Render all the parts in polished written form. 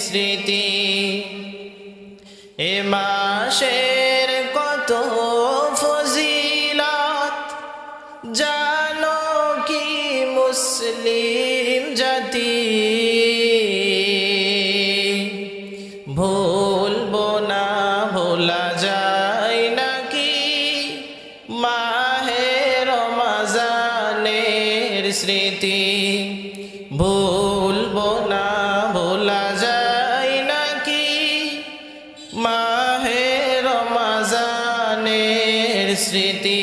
স্মৃতি। এ মাসের কত ফজিলত জানো কি মুসলিম জাতি, ভুলবো না ভোলা যায় নাকি মাহে রমজানের স্মৃতি, ভুলবো না ভোলা যায় নাকি মাহে রমজানের স্মৃতি।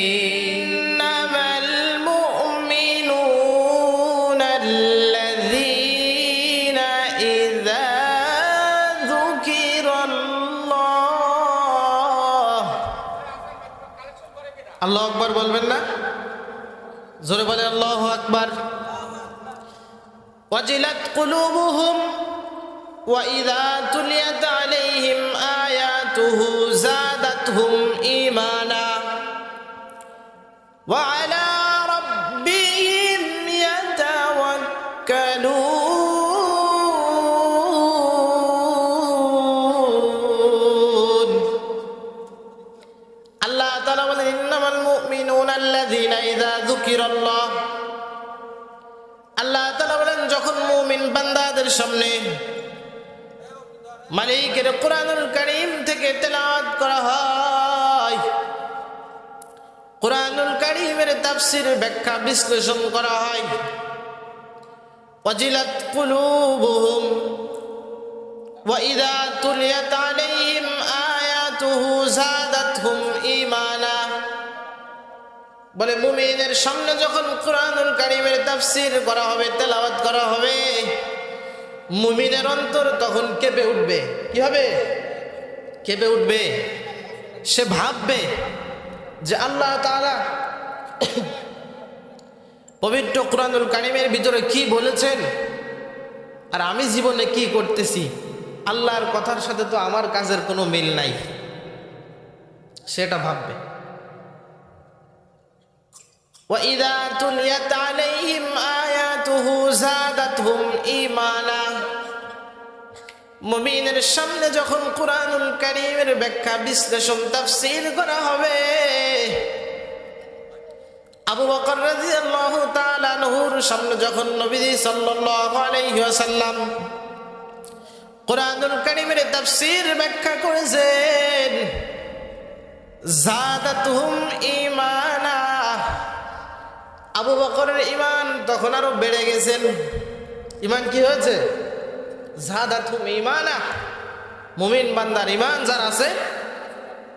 আল্লাহু আকবার বলবেন না? জোরে বলে আল্লাহু আকবার। ওয়াজিলাত কুলুবুহুম ওয়া ইযা তুলিয়াত আলাইহিম আয়াতুহু যাদাতহুম ঈমানা ওয়া আলা রাব্বিহিম ইয়াতাওয়াক্কালুন। আল্লাহ তাআলা বলেন ইন্নামাল মুমিনুনা আল্লাযীনা ইযা যুকিরাল্লাহ। আল্লাহ তাআলা বলেন যখন মুমিন বান্দাদের সামনে মালিকের কোরআনুল কারীম থেকে তেলাওয়াত করা হয়, কোরআনুল কারীমের তাফসীর ব্যাখ্যা বিশ্লেষণ করা হয়, ওয়াজিলাত কুলুবুহুম ওয়া ইযা তুলিয়াত আলাইহিম আয়াতুহু যাদাতহুম ঈমানা। বলে মুমিনের সামনে যখন কোরআনুল কারীমের তাফসীর করা হবে, তেলাওয়াত করা হবে, মুমিনের অন্তর তখন কেঁপে উঠবে। কি হবে? কেঁপে উঠবে। সে ভাববে যে আল্লাহ তাআলা পবিত্র কোরআনুল কারীমের ভিতরে কি বলেছেন আর আমি জীবনে কি করতেছি, আল্লাহর কথার সাথে তো আমার কাজের কোনো মিল নাই, সেটা ভাববে। وَإِذَا تُلِيَتْ عَلَيْهِمْ آيَاتُهُ زَادَتْهُمْ ঈমানা। মুমিনের সামনে যখন কোরআনুল কারীমের ব্যাখ্যা বিশ্লেষণ তাফসীর করা হবে, আবু বকর রাদিয়াল্লাহু তাআলা আনহুর সামনে যখন নবীজি সাল্লাল্লাহু আলাইহি ওয়াসাল্লাম কোরআনুল কারীমের তাফসীর ব্যাখ্যা করেছেন, যাদাতহুম ঈমানা, আবু বকরের ঈমান তখন আরো বেড়ে গেছেন। ঈমান কি হয়েছে? যাদাতহুম ঈমানা। মুমিন বান্দার ঈমান যার আছে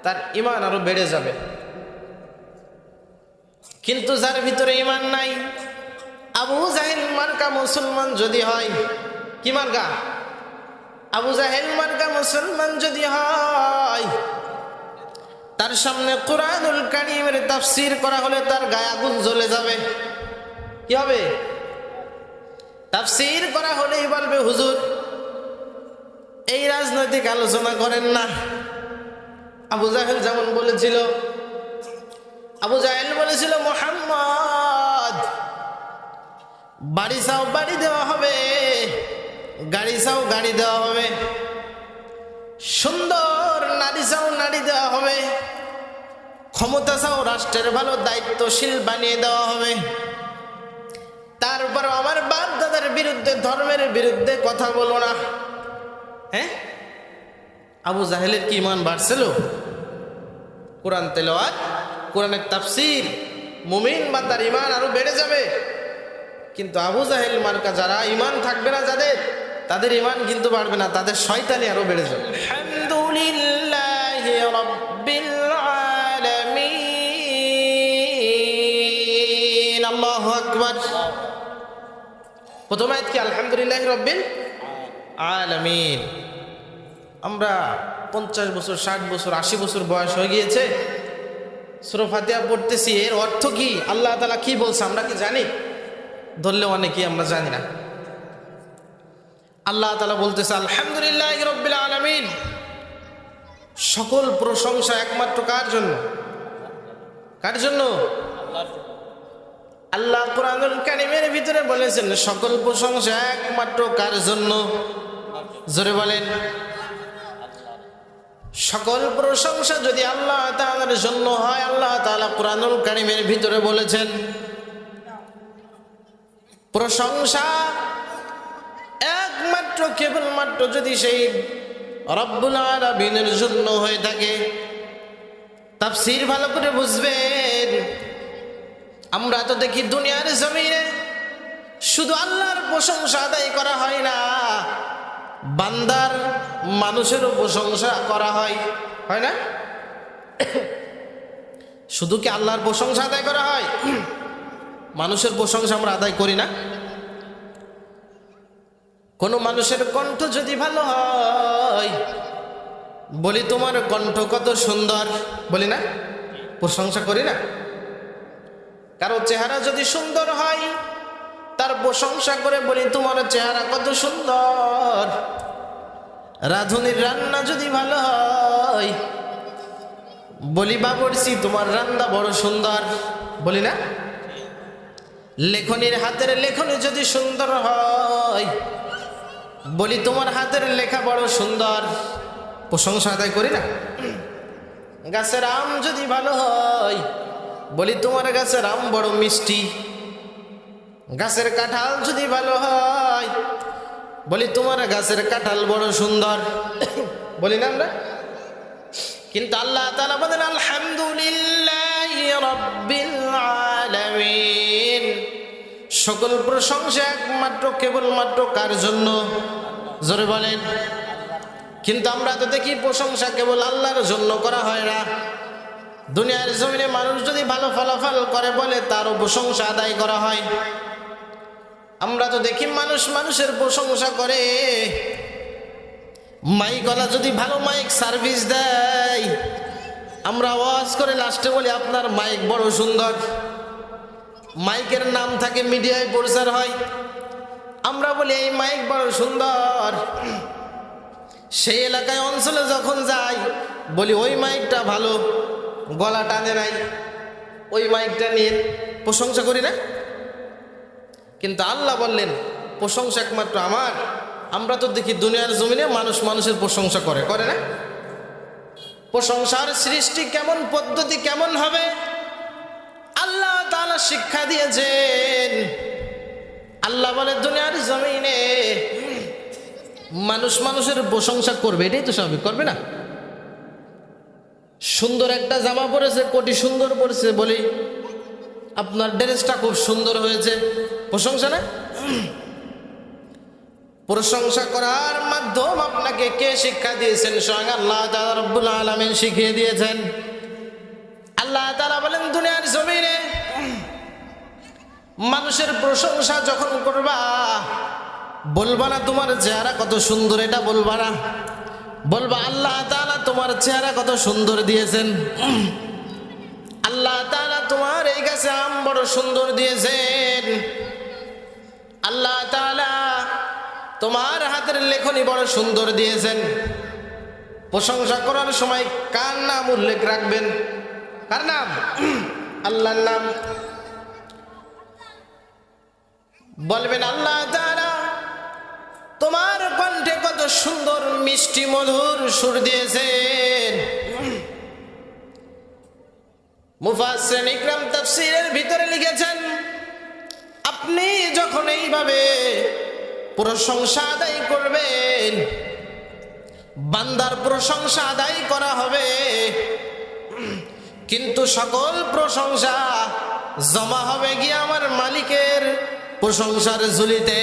তার ঈমান আরো বেড়ে যাবে। কিন্তু যার ভিতরে ঈমান নাই, আবু জাহেল মার্কা মুসলমান যদি হয়, কি মার্কা? আবু জাহেল মার্কা মুসলমান যদি হয়, তার সামনে কোরআনুল কারীমের তাফসীর করা হলে তার গায়ে আগুন জ্বলে যাবে। কি হবে? তাফসীর করা হলেই বলবে হুজুর এই রাজনৈতিক আলোচনা করেন না। আবু জাহেল যেমন বলেছিল, আবু জাহেল বলেছিল মুহাম্মদ বাড়ি চাও বাড়ি দেওয়া হবে, গাড়ি চাও গাড়ি দেওয়া হবে, সুন্দর নারী চাও নারী দেওয়া হবে, ক্ষমতা চাও রাষ্ট্রের ভালো দায়িত্বশীল বানিয়ে দেওয়া হবে, তারপর আমার বাপ দাদার বিরুদ্ধে ধর্মের বিরুদ্ধে কথা বলো না। হ্যাঁ, আবু জাহেলের কি ঈমান বাড়ছিল? কোরআন তেলাওয়াত, কোরআনের তাফসীর, মুমিন বান্দার ঈমান আরো বেড়ে যাবে। কিন্তু আবু জাহেল মার্কা যারা ঈমান থাকবে না যাদের, তাদের ঈমান কিন্তু বাড়বে না, তাদের শয়তানি আরো বেড়ে যাবে। আলহামদুলিল্লাহি রাব্বিল আলামিন। আল্লাহু আকবার। প্রথম আয়াত কি? আলহামদুলিল্লাহি রাব্বিল আলামিন। আমরা 50 বছর, 60 বছর, 80 বছর বয়স হয়ে গিয়েছে, সূরা ফাতিহা পড়তেছি, এর অর্থ কি, আল্লাহ তাআলা কি বলছে আমরা কি জানি? ধরলে অনেকেই আমরা জানি না। আল্লাহ তাআলা বলতেছে আলহামদুলিল্লাহি রাব্বিল আলামিন, সকল প্রশংসা একমাত্র কার জন্য? কার জন্য? আল্লাহ কোরআনুল কারীমের ভিতরে বলেছেন সকল প্রশংসা একমাত্র কার জন্য? জোরে বলেন। সকল প্রশংসা যদি আল্লাহ তাআলার জন্য হয়, আল্লাহ তাআলা কুরআনুল কারীমের ভিতরে বলেছেন প্রশংসা একমাত্র কেবলমাত্র যদি সেই রব্বুল আলামিনের জন্য হয়ে থাকে। তাফসীর ভালো করে বুঝবেন। আমরা তো দেখি দুনিয়ার জমিনে শুধু আল্লাহর প্রশংসা আদায় করা হয় না, বান্দার মানুষেরও প্রশংসা করা হয়, হয় না? শুধু কি আল্লাহর প্রশংসা আদায় করা হয়? মানুষের প্রশংসা আমরা আদায় করি না? কোনো মানুষের কণ্ঠ যদি ভালো হয়, বলি তোমার কণ্ঠ কত সুন্দর, বলি না? প্রশংসা করি না? কারো চেহারা যদি সুন্দর হয়, তার প্রশংসা করে বলি তোমার চেহারা কত সুন্দর। রাঁধুনির রান্না যদি ভালো হয়, বলি বাবুর্চি তোমার রান্না বড় সুন্দর, বলি না? লেখনির হাতের লেখনি যদি সুন্দর হয়, বলি তোমার হাতের লেখা বড় সুন্দর। প্রশংসা আদায় করি না? গাছের আম যদি ভালো হয়, বলি তোমার গাছের আম বড় মিষ্টি। গাছের কাঁঠাল যদি ভালো হয়, বলি তোমার গাছের কাঁঠাল বড় সুন্দর, বলি না আমরা? কিন্তু আল্লাহ তাআলা বলেন আলহামদুলিল্লাহি রাব্বিল আলামিন, সকল প্রশংসা একমাত্র কেবলমাত্র কার জন্য? জোরে বলেন। কিন্তু আমরা তো দেখি প্রশংসা কেবল আল্লাহর জন্য করা হয় না। দুনিয়ার জমিনে মানুষ যদি ভালো ফলাফল করে বলে তারও প্রশংসা আদায় করা হয়। আমরা তো দেখি মানুষ মানুষের প্রশংসা করে। মাইকওয়ালা যদি ভালো মাইক সার্ভিস দেয়, আমরা ওয়াজ করে লাস্টে বলি আপনার মাইক বড় সুন্দর। মাইকের নাম থাকে, মিডিয়ায় প্রচার হয়, আমরা বলি এই মাইক বড় সুন্দর। সেই এলাকায় অঞ্চলে যখন যাই বলি ওই মাইকটা ভালো, গলা টানে নাই, ওই মাইকটা নিয়ে প্রশংসা করি না? কিন্তু আল্লাহ বললেন প্রশংসা একমাত্র আমার। আমরা তো দেখি দুনিয়ার জমিনে মানুষ মানুষের প্রশংসা করে, করে না? প্রশংসার সৃষ্টি কেমন, পদ্ধতি কেমন হবে আল্লাহ তাআলা শিক্ষা দিয়েছেন। আল্লাহ বলে দুনিয়ার জমিনে মানুষ মানুষের প্রশংসা করবে, এটাই তো স্বাভাবিক, করবে না? সুন্দর একটা জামা পরেছে, কোটি সুন্দর পরেছে, বলি আপনার ড্রেসটা খুব সুন্দর হয়েছে, প্রশংসা না? প্রশংসা করার মাধ্যম আপনাকে কে শিক্ষা দিয়েছেন? স্বয়ং আল্লাহ তাআলা রব্বুল আলামিন শিখিয়ে দিয়েছেন। আল্লাহ তাআলা বলেন দুনিয়ার জমিনে মানুষের প্রশংসা যখন করবা, বলবা না তোমার চেহারা কত সুন্দর, এটা বলবা না, বলবা আল্লাহ তাআলা তোমার চেহারা কত সুন্দর দিয়েছেন। আল্লাহ তাআলা তোমার এই গাছে আম বড় সুন্দর দিয়েছেন। আল্লাহ তাআলা তোমার হাতের লেখনি বড় সুন্দর দিয়েছেন। প্রশংসা করার সময় কার নাম উল্লেখ রাখবেন? কার নাম? আল্লাহর নাম। বলবেন আল্লাহ তাআলা তোমার কণ্ঠে কত সুন্দর মিষ্টি মধুর সুর দিয়েছেন। মুফাসসিরিন ইকরাম তাফসীরের ভিতরে লিখেছেন আপনি যখন এইভাবে প্রশংসা আদায় করবেন, বান্দার প্রশংসা আদায় করা হবে, কিন্তু সকল প্রশংসা জমা হবে গিয়ে আমার মালিকের প্রশংসার ঝুলিতে।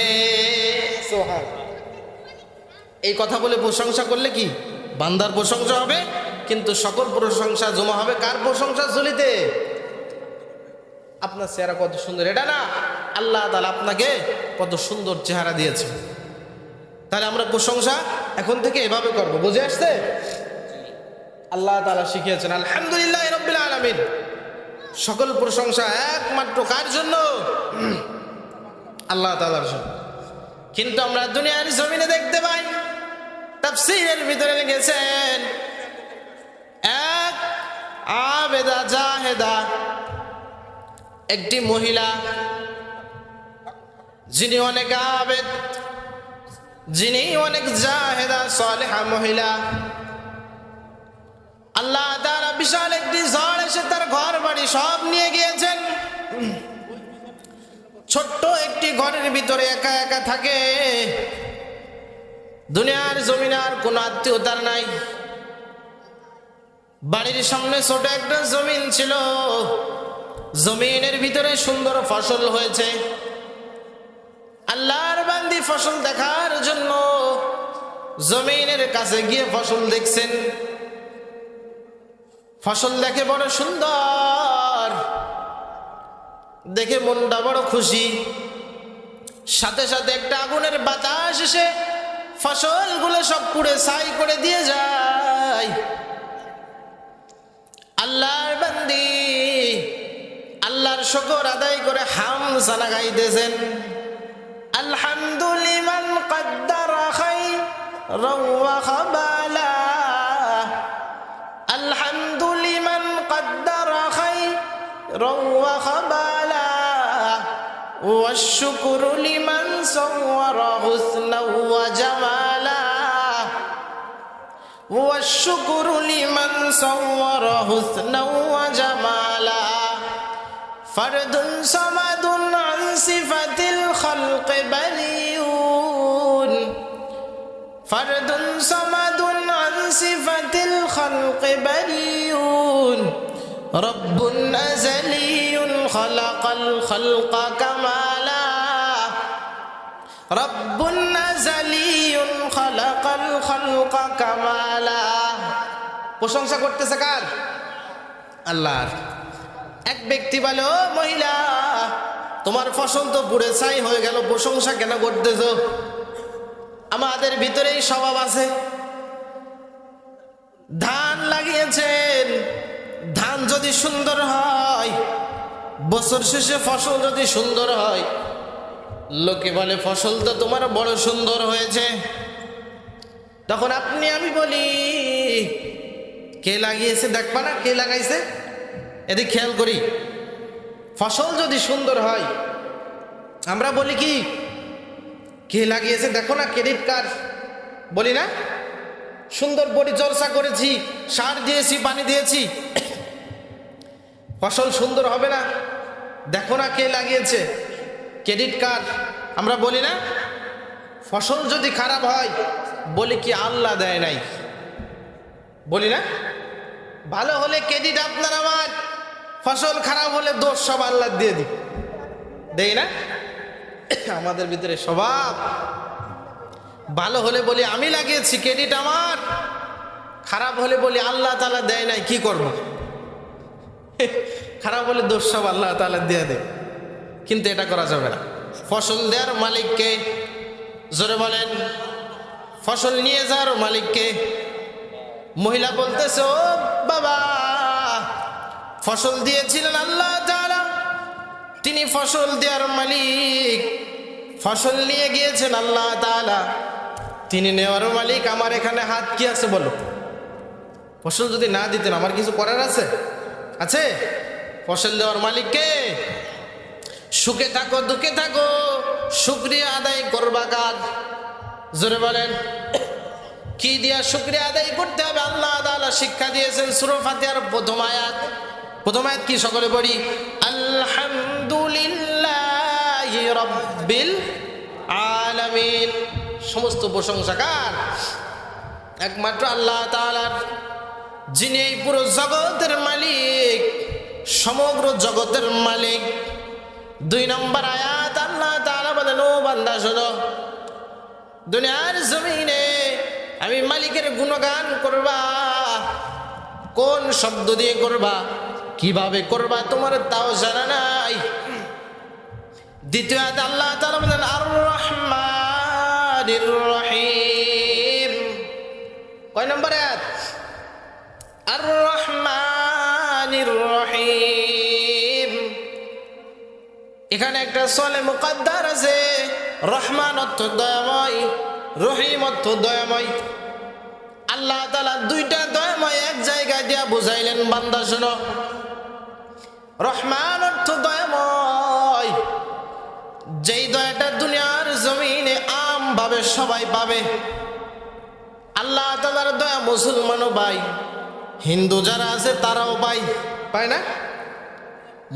এই কথা বলে প্রশংসা করলে কি বান্দার প্রশংসা হবে, কিন্তু সকল প্রশংসা জমা হবে কার প্রশংসার ঝুলিতে? আপনার চেহারা কত সুন্দর, এটা না, আল্লাহ তাআলা আপনাকে কত সুন্দর চেহারা দিয়েছে। তাহলে আমরা প্রশংসা এখন থেকে এভাবে করব, বুঝে আসছে? আল্লাহ তাআলা শিখিয়েছেন আলহামদুলিল্লাহি রাব্বিল আলামিন, সকল প্রশংসা একমাত্র কার জন্য? আল্লাহ তাআলার জন্য। কিন্তু আমরা দুনিয়ার জমিনে দেখতে পাই তাফসীরের ভিতরে লিখেছেন এক আবেদা জাহেদা, একটি মহিলা যিনি অনেক আবেদ, যিনি অনেক জাহেদা সালেহা মহিলা, আল্লাহ তাআলা বিশাল একটি ঝড় এসে তার ঘর বাড়ি সব নিয়ে গিয়েছেন। ছোট্ট একটি ঘরের ভিতরে একা একা থাকে। দুনিয়ার জমিনে আর কোনো আত্মীয়তার নাই। বাড়ির সামনে ছোট একটা জমিন ছিল, জমিনের ভিতরে সুন্দর ফসল হয়েছে। আল্লাহর বান্দি ফসল দেখার জন্য জমিনের কাছে গিয়ে ফসল দেখছেন। ফসল দেখে বড় সুন্দর, দেখে মনটা বড় খুশি। সাথে সাথে একটা আগুনের বাতাস এসে ফসলগুলো সব পুড়ে ছাই করে দিয়ে যায়। আল্লাহর বান্দি আল্লাহর শুকর আদায় করে হামদা গাইতেছেন, আলহামদুলিমান কদ্দারা খায়রান ওয়া খাবালা, আলহামদুলিমান কদ্দারা খায়রান ওয়া খাবালা, ওয়াশ শুকরু লিমান সাওয়ারা হুসনান ওয়া জামালা, ওয়াশ শুকরু লিমান সাওয়ারা হুসনান ওয়া জামালা, ফরদুন সামাদুন আন সিফাতিল খালক বারিউন, ফরদুন সামাদুন আন সিফাতিল খালক বারিউন, রব্বুন আযালিয়ুন খালাকাল খালকা কামালা, রব্বুন আযালিয়ুন খালাকাল খালকা কামালা। প্রশংসা করতেছে কার? আল্লাহর। এক ব্যক্তি বলে, ও মহিলা, তোমার ফসল তো পুড়ে ছাই হয়ে গেল, প্রশংসা কেন করতেছ? আমাদের ভিতরেই স্বভাব আছে। ধান লাগিয়েছেন, ধান যদি সুন্দর হয়, বছর শেষে ফসল যদি সুন্দর হয়, লোকে বলে ফসল তো তোমার বড় সুন্দর হয়েছে। তখন আপনি আমি বলি, কে লাগিয়েছে দেখবা না, কে লাগাইছে? এদিক খেয়াল করি। ফসল যদি সুন্দর হয়, আমরা বলি কি, কে লাগিয়েছে দেখো না, ক্রেডিট কার, বলি না? সুন্দর পরিচর্যা করেছি, সার দিয়েছি, পানি দিয়েছি, ফসল সুন্দর হবে না, দেখো না কে লাগিয়েছে, ক্রেডিট কার, আমরা বলি না? ফসল যদি খারাপ হয়, বলি কি আল্লাহ দেয় নাই, বলি না? ভালো হলে ক্রেডিট আপনার আমার, ফসল খারাপ হলে দোষ সব আল্লাহ দিয়ে দিই, দেই না? আমাদের ভিতরে স্বভাব। ভালো হলে বলি আমি লাগিয়েছি, ক্রেডিট আমার, খারাপ হলে বলি আল্লাহ তাআলা দেয় নাই, কি করব? খারাপ হলে দোষ সব আল্লাহ তাআলা দিয়ে দেয়। কিন্তু এটা করা যাবে না। ফসল দেওয়ার মালিককে, জোরে বলেন, ফসল নিয়ে যাওয়ার মালিককে। মহিলা বলতেছে, ও বাবা, ফসল দিয়েছিলেন আল্লাহ তাআলা, তিনি ফসল দেওয়ার মালিক, ফসল নিয়ে গিয়েছেন আল্লাহ তাআলা, তিনি নেওয়ার মালিক। আমার এখানে হাত কি আছে বলো? ফসল যদি না দিতেন আমার কিছু করার আছে? আছে? ফসল দেওয়ার মালিককে। সুখে থাকো দুঃখে থাকো, শুকরিয়া আদায় করবা কার? জোরে বলেন, কি দিয়া শুকরিয়া আদায় করতে হবে? আল্লাহ তাআলা শিক্ষা দিয়েছেন সূরা ফাতিহার প্রথম আয়াত। প্রথম আয়াত কি সকলে পড়ি? আলহামদুলিল্লাহি রাব্বিল আলামিন। সমস্ত প্রশংসা কার? একমাত্র আল্লাহ তাআলার, যিনি এই পুরো জগতের মালিক, সমগ্র জগতের মালিক। 2 নম্বর আয়াত আল্লাহ তাআলা বলেন, ও বান্দা শোনো, দুনিয়ার জমিনে আমি মালিকের গুণগান করবা। কোন শব্দ দিয়ে করবা, কিভাবে করবা তোমার তাও জানা নাই। দ্বিতীয় আয়াত আল্লাহ তাআলা বলেন, আর রহমানির রহিম। কয় নম্বর আয়াত? আর রহমানির রহিম। এখানে একটা সলে মুকদ্দার আছে। রহমান অর্থ দয়াময়, রহিম অর্থ দয়াময়। আল্লাহ তাআলা দুইটা দয়াময় এক জায়গায় দিয়া বুঝাইলেন, বান্দা শোনো, রহমান অর্থ দয়াময়, যেই দয়াটা দুনিয়ার জমিনে আম ভাবে সবাই পাবে। আল্লাহ তাআলার দয়া মুসলমানও পাই, হিন্দু যারা আছে তারাও পায় না?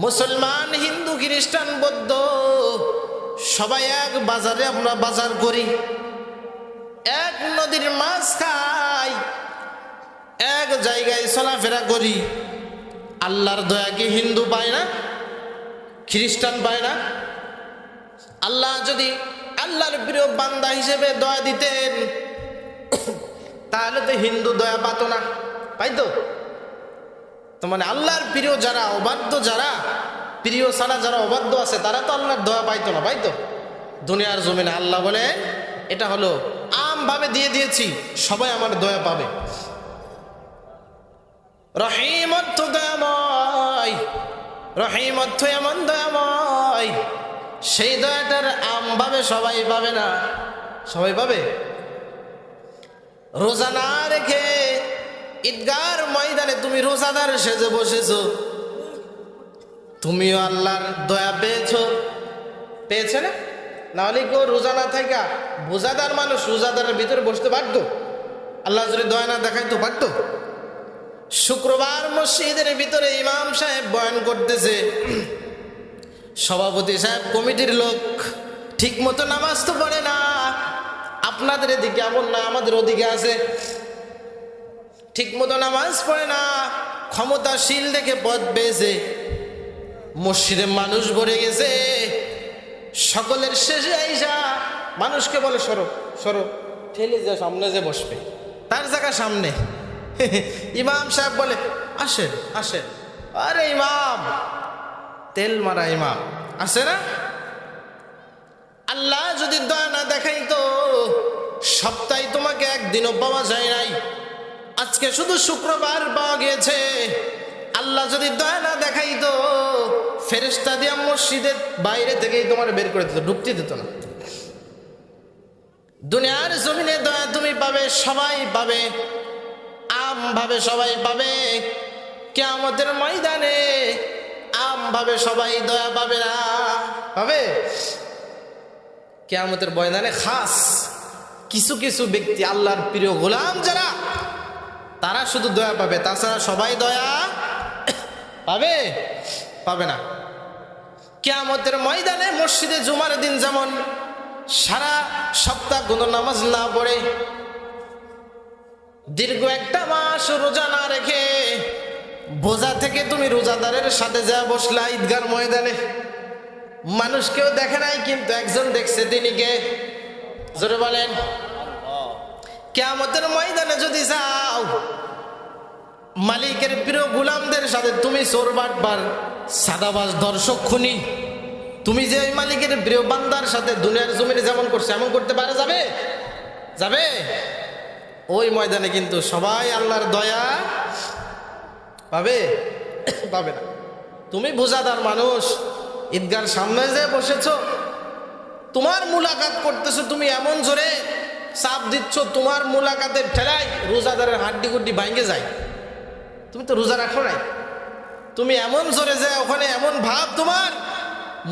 মুসলমান, হিন্দু, খ্রিস্টান, বৌদ্ধ সবাই এক বাজারে আমরা বাজার করি, এক নদীর মাছ খাই, এক জায়গায় চলাফেরা করি। আল্লাহর দয়া কি হিন্দু পায় না? খ্রিস্টান পায় না? আল্লাহ যদি আল্লাহর প্রিয় বান্দা হিসেবে দয়া দিতেন তাহলে তো হিন্দু দয়া পাত না, পাইতো? তো মানে আল্লাহর প্রিয় যারা, অবাধ্য যারা, প্রিয় ছাড়া যারা অবাধ্য আছে তারা তো আল্লাহর দয়া পাইতো না, পাইতো? দুনিয়ার জমিনে আল্লাহ বলে এটা হলো আমভাবে দিয়ে দিয়েছি, সবাই আমার দয়া পাবে। রহিম অর্থ দয়াময়, রহিম অর্থ এমন দয়াময়, সেই দয়াটার আমভাবে সবাই পাবে না। সবাই পাবে? রোজা না রেখে ঈদগার ময়দানে তুমি রোজাদার সেজে বসেছো, তুমিও আল্লাহর দয়া পেয়েছে না? নাহলে কেউ রোজা না থাকা বোঝাদার মানুষ রোজাদারের ভিতরে বসতে পারতো? আল্লাহ যদি দয়া না দেখাইতো পারতো? শুক্রবার মসজিদের ভিতরে ইমাম সাহেব বয়ান করতেছে, সভাপতি সাহেব কমিটির লোক ঠিক মতো নামাজ তো পড়ে না। আপনাদের এদিকে এমন না, আমাদের ওদিকে আছে, ঠিক মতো নামাজ পড়ে না, ক্ষমতাশীল দেখে পদ পেয়েছে, মসজিদে মানুষ ভরে গেছে। সকলের শেষে আইসা মানুষকে বলে সরো সরো, ঠেলে যে সামনে যে বসবে তার জায়গা সামনে। ইমাম সাহেব বলে আসেন আসেন। আরে ইমাম, তেল মারা ইমাম আসে না? আল্লাহ যদি দয়া না দেখাইতো সপ্তাহে তোমাকে একদিনও পাওয়া যায় নাই, আজকে শুধু শুক্রবার পাওয়া গিয়েছে। আল্লাহ যদি দয়া না দেখাইতো ফেরেশতা দিয়া মসজিদের বাইরে থেকেই তোমার বের করে দিত, ঢুকতে দিত না। দুনিয়ার জমিনে দয়া তুমি পাবে, সবাই পাবে, আমভাবে সবাই পাবে। কিয়ামতের ময়দানে আমভাবে সবাই দয়া পাবে না, পাবে? কিয়ামতের ময়দানে খাস কিছু কিছু ব্যক্তি, আল্লাহর প্রিয় গোলাম যারা, তারা শুধু দয়া পাবে, তাছাড়া সবাই দয়া পাবে না। কিয়ামতের ময়দানে মসজিদে জুমার দিন যেমন সারা সপ্তাহ কোনো নামাজ না পড়ে, দীর্ঘ একটা মাস রোজা না রেখে বোঝা থেকে তুমি রোজাদারের সাথে যা বসলা ঈদগার ময়দানে, মানুষ কেউ দেখে নাই কিন্তু একজন দেখছে, তিনি কে? জোরে বলেন। কিয়ামতের ময়দানে যদি যাও মালিকের প্রিয় গোলামদের সাথে, তুমি চোর বাটপার সাদাবাজ দর্শক খুনি, তুমি যে ওই মালিকের প্রিয় বান্দার সাথে দুনিয়ার জমিনে যেমন করছে এমন করতে পারা যাবে? ওই ময়দানে কিন্তু সবাই আল্লাহর দয়া পাবে না। তুমি বুঝাদার মানুষ, ঈদগার সামনে যে বসেছ, তোমার মুলাকাত করতেছো, তুমি এমন জোরে চাপ দিচ্ছ, তোমার মুলাকাতের ঠেলায় রোজাদারের হাড্ডি গুড্ডি ভাঙে যায়। তুমি তো রোজা রাখো নাই, তুমি এমন জোরে যায় ওখানে, এমন ভাব তোমার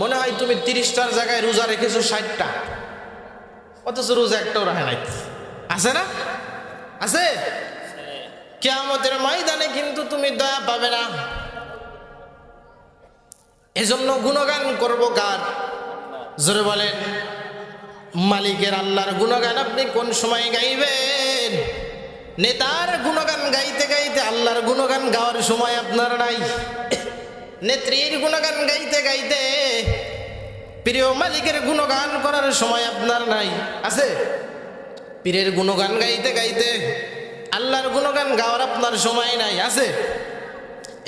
মনে হয় তুমি 30টার জায়গায় রোজা রেখেছো 60টা, অথচ রোজা একটাও রাখে নাই। আছে না? আছে। কিয়ামতের ময়দানে কিন্তু তুমি দয়া পাবে না। এজন্য গুণগান করবো কার? জোরে বলেন। মালিকের আল্লাহর গুণগান আপনি কোন সময় গাইবেন? নেতার গুণগান গাইতে গাইতে আল্লাহর গুণগান গাওয়ার সময় আপনার নাই। নেত্রীর গুণগান গাইতে গাইতে প্রিয় মালিকের গুণগান করার সময় আপনার নাই। আছে? পীরের গুণগান গাইতে গাইতে আল্লাহর গুণগান গাওয়ার আপনার সময় নাই। আছে?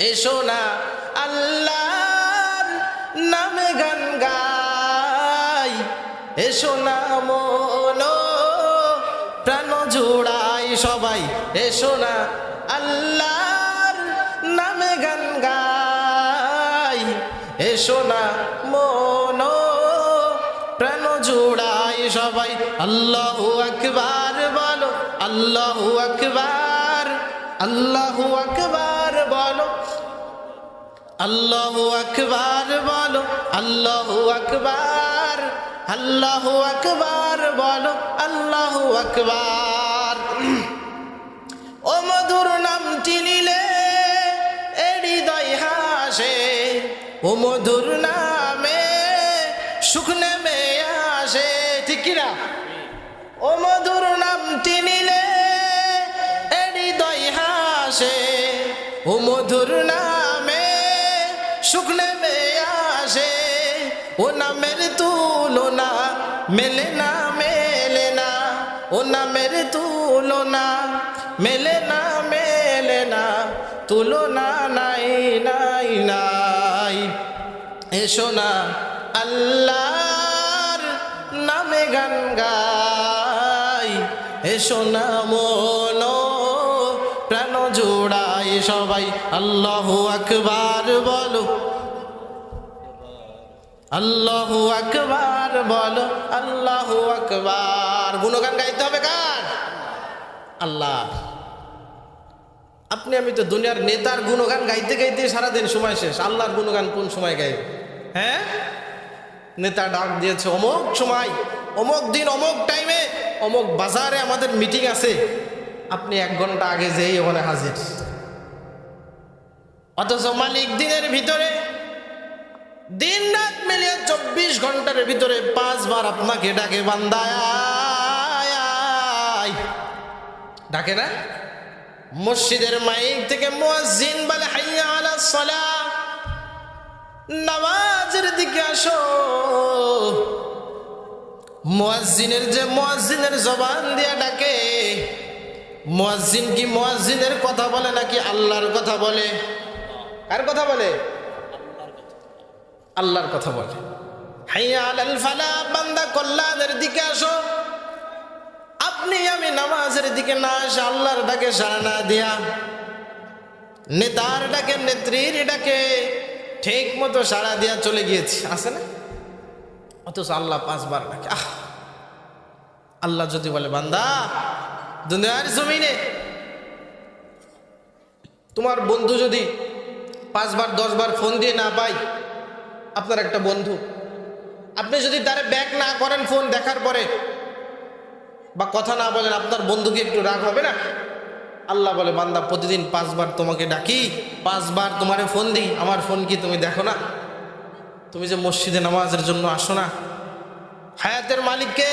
এসো না আল্লাহর নামে গান গাই, এসো না মন প্রাণ জোড়াই সবাই, এসো না আল্লাহর নামে গান গাই, এসো না মন প্রাণ জোড়াই সবাই। আল্লাহু আকবার বলো, আল্লাহু আকবার, আল্লাহু আকবার বলো, আল্লাহু আকবার বলো, আল্লাহু আকবার, আল্লাহু আকবার বলো, আল্লাহু আকবার। ও মধুর নামটি নিলে এ হৃদয় হাসে, ও মধুর নামে সুখ নেমে আসে, ঠিক কিনা? ও মধুর নামটি নিলে এ হৃদয় হাসে, ও মধুর নামে সুখ নেমে আসে। ও নামের তুলনা মেলে না, মেলে না, ও নামের তুলনা মেলে না, মেলে না, তুলনা নাই, নাই, নাই। এসো না আল্লাহর নামে গান গাই, এসো না মন প্রাণ জোড়াই সবাই আল্লাহু আকবার বলো, আল্লাহু আকবার বলো, আল্লাহু আকবার। গুণগান গাইতে হবে কার? আল্লাহ। আপনি আমি তো দুনিয়ার নেতার গুণগান গাইতে গাইতে সারাদিন সময় শেষ, আল্লাহর গুণগান কোন সময় গাইবে? হ্যাঁ, নেতা ডাক দিয়েছে অমুক সময়, অমুক দিন, অমুক টাইমে, অমুক বাজারে আমাদের মিটিং আছে, আপনি 1 ঘন্টা আগে যেই ওখানে হাজির। অথচ মালিক দিনের ভিতরে দিন রাত মিলিয়ে 24 ঘন্টার ভিতরে 5 বার আপনাকে ডাকে, বান্দা ডাকে না? মসজিদের মাইক থেকে মুয়াজ্জিন বলে হাইয়া আলাস সালাহ, নামাজের দিকে আসো। মুয়াজ্জিনের জবান দিয়ে ডাকে, মুয়াজ্জিন কি মুয়াজ্জিনের কথা বলে নাকি আল্লাহর কথা বলে? কার কথা বলে? আল্লাহর কথা বলে। হাইয়া আলাল ফালাহ, বান্দা কল্যাণের দিকে আসো। আপনি আমি নামাজের দিকে না আসে আল্লাহর ডাকে সাড়া না দিয়া, নেতার ডাকে, নেত্রীর ডাকে ঠিক মতো সাড়া দিয়া চলে গিয়েছি, আছে না? অথচ আল্লাহ 5 বার ডাকে। আল্লাহ যদি বলে বান্দা দুনিয়ার জমিনে তোমার বন্ধু যদি 5 বার 10 বার ফোন দিয়ে না পাই, আপনার একটা বন্ধু, আপনি যদি তারে ব্যাক না করেন ফোন দেখার পরে বা কথা না বলেন, আপনার বন্ধুকে একটু রাগ হবে না? আল্লাহ বলে বান্দা প্রতিদিন 5 বার তোমাকে ডাকি, 5 বার তোমারে ফোন দিই, আমার ফোন কি তুমি দেখো না? তুমি যে মসজিদে নামাজের জন্য আসো না? হায়াতের মালিককে,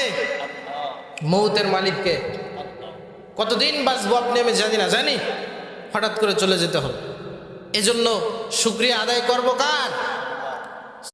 মৌতের মালিককে। কতদিন বাঁচবো আপনি আমি জানি না, হঠাৎ করে চলে যেতে হবে। এজন্য শুকরিয়া আদায় করবো কার?